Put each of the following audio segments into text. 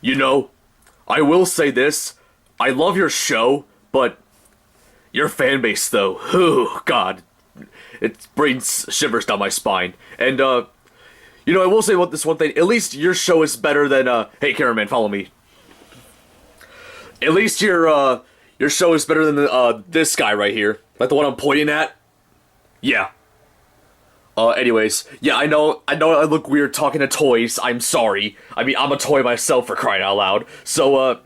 You know, I will say this. I love your show, but your fan base, though, oh, God, it brings shivers down my spine. And, I will say this one thing. At least your show is better than, hey, cameraman, follow me. At least your show is better than, this guy right here. Like the one I'm pointing at. Yeah. Anyways, yeah, I know I look weird talking to toys. I'm sorry. I mean, I'm a toy myself, for crying out loud. So,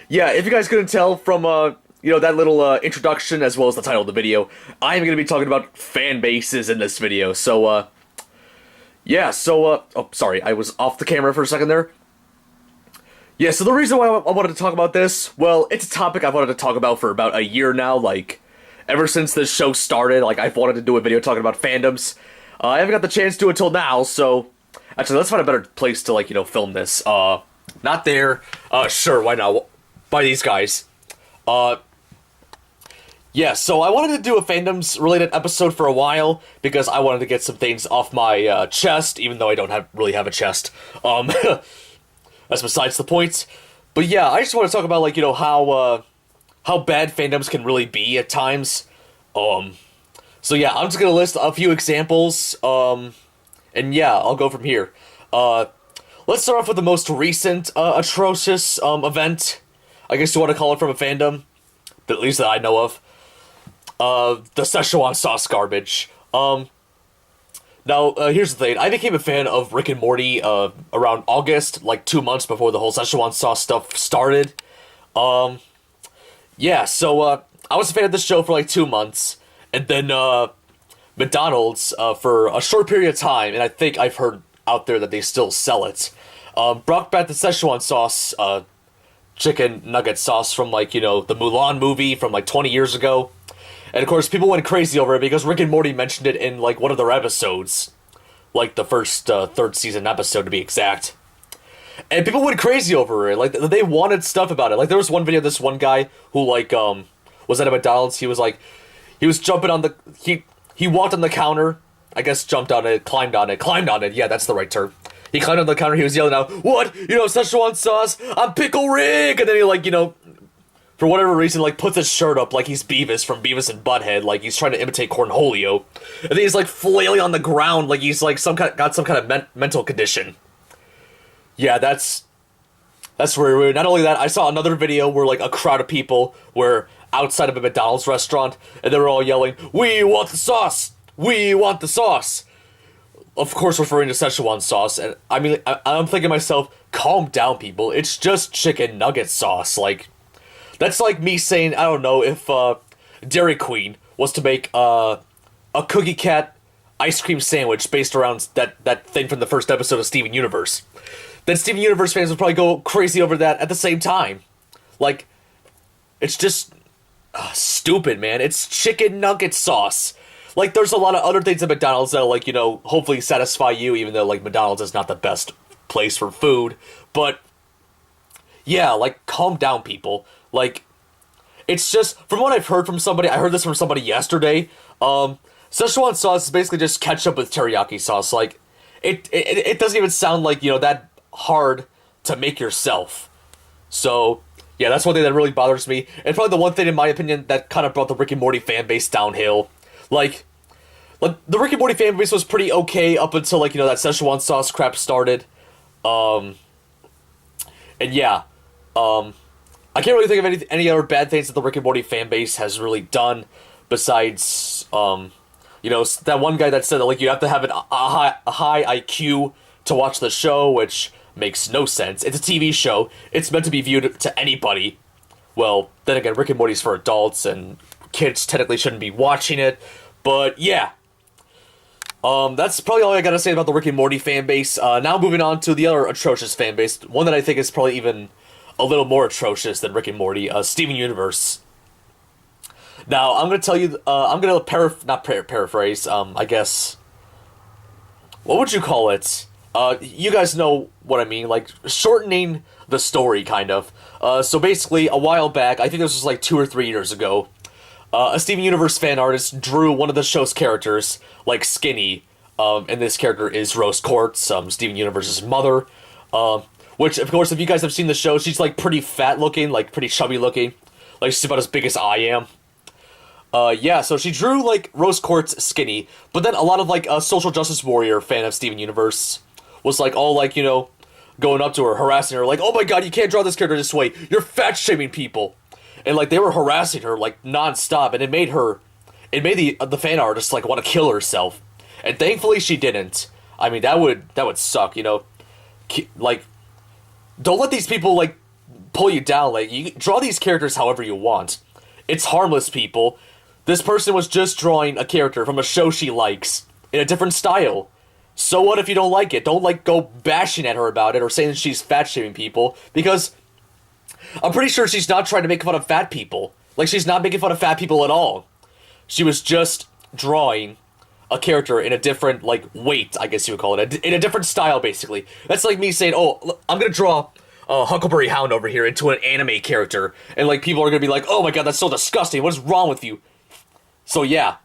yeah, if you guys couldn't tell from, that little, introduction as well as the title of the video, I'm gonna be talking about fan bases in this video. So, yeah, so, oh, sorry, I was off the camera for a second there. Yeah, so the reason why I wanted to talk about this, well, it's a topic I've wanted to talk about for about a year now, like, ever since this show started, like, I've wanted to do a video talking about fandoms. I haven't got the chance to do it until now, so... Actually, let's find a better place to, like, film this. Not there. Sure, why not? By these guys. Yeah, so I wanted to do a fandoms-related episode for a while, because I wanted to get some things off my, chest, even though I don't really have a chest. That's besides the point. But yeah, I just want to talk about, like, how bad fandoms can really be at times. So yeah, I'm just gonna list a few examples, and yeah, I'll go from here. Let's start off with the most recent, atrocious, event, I guess you want to call it, from a fandom, at least that I know of. The Szechuan sauce garbage. Now, here's the thing, I became a fan of Rick and Morty, around August, like 2 months before the whole Szechuan sauce stuff started. Yeah, so, I was a fan of this show for like 2 months. And then, McDonald's, for a short period of time, and I think I've heard out there that they still sell it, brought back the Szechuan sauce, chicken nugget sauce from, like, the Mulan movie from, like, 20 years ago. And, of course, people went crazy over it because Rick and Morty mentioned it in, like, one of their episodes. Like, the first, third season episode, to be exact. And people went crazy over it. Like, they wanted stuff about it. Like, there was one video of this one guy who, like, was at a McDonald's. He was, like... He was jumping on the... He walked on the counter. I guess jumped on it, climbed on it. Yeah, that's the right term. He climbed on the counter. He was yelling out, "What? Szechuan sauce? I'm Pickle Rick!" And then he, like, for whatever reason, like, puts his shirt up like he's Beavis from Beavis and Butthead. Like, he's trying to imitate Cornholio. And then he's, like, flailing on the ground like he's, like, got some kind of mental condition. Yeah, that's very weird. Not only that, I saw another video where, like, a crowd of people were outside of a McDonald's restaurant, and they were all yelling, "We want the sauce! We want the sauce!" Of course, referring to Szechuan sauce, and I mean, I'm thinking to myself, calm down, people, it's just chicken nugget sauce. Like, that's like me saying, I don't know, if, Dairy Queen was to make, a Cookie Cat ice cream sandwich based around that thing from the first episode of Steven Universe. Then Steven Universe fans would probably go crazy over that at the same time. Like, it's just... stupid, man. It's chicken nugget sauce. Like, there's a lot of other things at McDonald's that'll, like, hopefully satisfy you, even though, like, McDonald's is not the best place for food. But, yeah, like, calm down, people. Like, it's just, from what I've heard from somebody, I heard this from somebody yesterday, Szechuan sauce is basically just ketchup with teriyaki sauce. Like, it doesn't even sound like, that hard to make yourself. So... yeah, that's one thing that really bothers me, and probably the one thing, in my opinion, that kind of brought the Rick and Morty fanbase downhill. Like, the Rick and Morty fanbase was pretty okay up until, like, that Szechuan sauce crap started. And yeah, I can't really think of any other bad things that the Rick and Morty fanbase has really done, besides, that one guy that said that, like, you have to have a high IQ to watch the show, which... makes no sense. It's a TV show. It's meant to be viewed to anybody. Well, then again, Rick and Morty's for adults, and kids technically shouldn't be watching it. But, yeah. That's probably all I gotta say about the Rick and Morty fanbase. Now moving on to the other atrocious fanbase. One that I think is probably even a little more atrocious than Rick and Morty. Steven Universe. Now, I'm gonna tell you, I'm gonna paraphrase, I guess... what would you call it? You guys know what I mean, like, shortening the story, kind of. So basically, a while back, I think this was like 2 or 3 years ago, a Steven Universe fan artist drew one of the show's characters, like, skinny, and this character is Rose Quartz, Steven Universe's mother, which, of course, if you guys have seen the show, she's, like, pretty fat looking, like, pretty chubby looking. Like, she's about as big as I am. Yeah, so she drew, like, Rose Quartz skinny, but then a lot of, like, a social justice warrior fan of Steven Universe was, like, all, like, you know, going up to her, harassing her, like, oh my god, you can't draw this character this way, you're fat-shaming people. And, like, they were harassing her, like, non-stop, and it made the fan artist, like, want to kill herself. And thankfully she didn't. I mean, that would suck, you know? Like, don't let these people, like, pull you down. Like, you draw these characters however you want. It's harmless, people. This person was just drawing a character from a show she likes in a different style. So what if you don't like it? Don't, like, go bashing at her about it or saying she's fat-shaming people, because I'm pretty sure she's not trying to make fun of fat people. Like, she's not making fun of fat people at all. She was just drawing a character in a different, like, weight, I guess you would call it. In a different style, basically. That's like me saying, oh, look, I'm gonna draw Huckleberry Hound over here into an anime character. And, like, people are gonna be like, oh my god, that's so disgusting. What is wrong with you? So, yeah.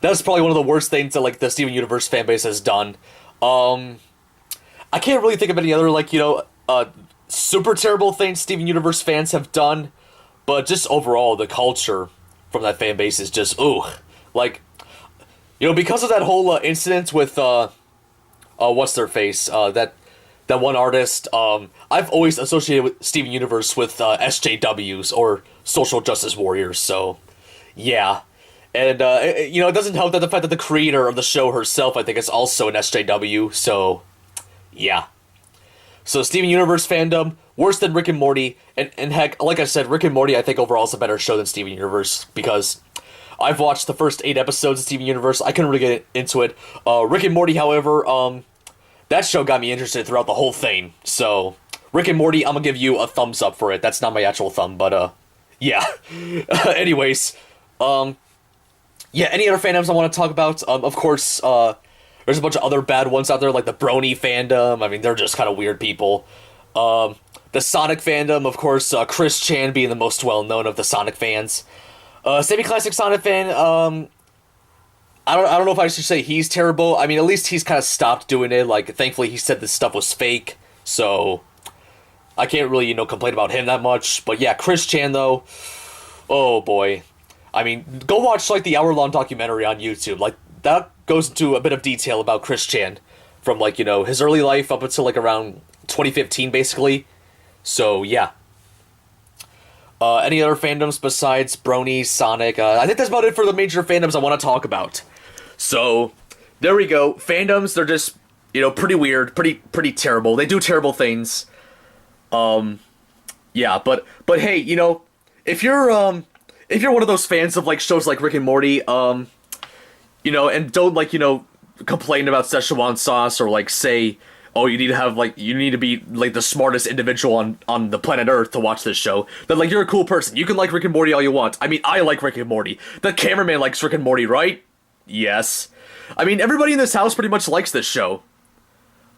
That's probably one of the worst things that, like, the Steven Universe fanbase has done. I can't really think of any other, like, you know, super terrible things Steven Universe fans have done. But just overall, the culture from that fanbase is just, ooh. Like, you know, because of that whole incident with, what's-their-face, that one artist, I've always associated with Steven Universe with SJWs, or social justice warriors, so, yeah. And, you know, it doesn't help that the fact that the creator of the show herself, I think, is also an SJW, so, yeah. So, Steven Universe fandom, worse than Rick and Morty, and heck, like I said, Rick and Morty, I think, overall is a better show than Steven Universe, because I've watched the first 8 episodes of Steven Universe, I couldn't really get into it. Rick and Morty, however, that show got me interested throughout the whole thing, so, Rick and Morty, I'm gonna give you a thumbs up for it. That's not my actual thumb, but, yeah. Anyways, yeah, any other fandoms I want to talk about? Of course, there's a bunch of other bad ones out there, like the Brony fandom. I mean, they're just kind of weird people. The Sonic fandom, of course, Chris Chan being the most well-known of the Sonic fans. Semi-classic Sonic fan, I don't know if I should say he's terrible. I mean, at least he's kind of stopped doing it. Like, thankfully, he said this stuff was fake, so I can't really, you know, complain about him that much. But yeah, Chris Chan, though, oh boy. I mean, go watch, like, the hour-long documentary on YouTube. Like, that goes into a bit of detail about Chris Chan from, like, you know, his early life up until, like, around 2015, basically. So, yeah. Any other fandoms besides Brony, Sonic? I think that's about it for the major fandoms I want to talk about. So, there we go. Fandoms, they're just, you know, pretty weird, pretty terrible. They do terrible things. Yeah, but hey, you know, if you're one of those fans of, like, shows like Rick and Morty, you know, and don't, like, you know, complain about Szechuan sauce or, like, say, oh, you need to be, like, the smartest individual on the planet Earth to watch this show, then, like, you're a cool person. You can like Rick and Morty all you want. I mean, I like Rick and Morty. The cameraman likes Rick and Morty, right? Yes. I mean, everybody in this house pretty much likes this show.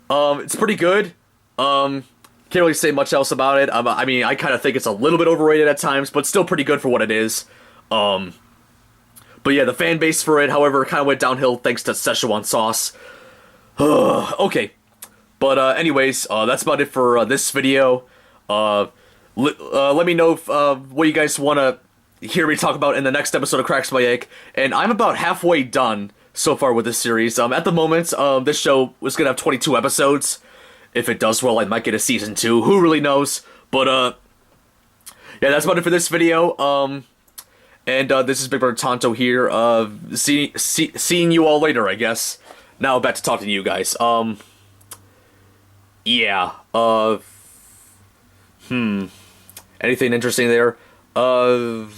It's pretty good. Can't really say much else about it. I mean, I kind of think it's a little bit overrated at times, but still pretty good for what it is. But yeah, the fan base for it, however, kind of went downhill thanks to Szechuan sauce. Okay. But anyways, that's about it for this video. Let me know if, what you guys want to hear me talk about in the next episode of Cracks My Egg. And I'm about halfway done so far with this series. At the moment, this show was going to have 22 episodes. If it does well, I might get a season 2. Who really knows? But, yeah, that's about it for this video. And this is Big Brother Tonto here. Seeing you all later, I guess. Now back to talking to you guys. Yeah. Anything interesting there? Nothing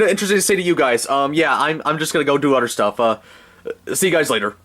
interesting to say to you guys. Yeah, I'm just gonna go do other stuff. See you guys later.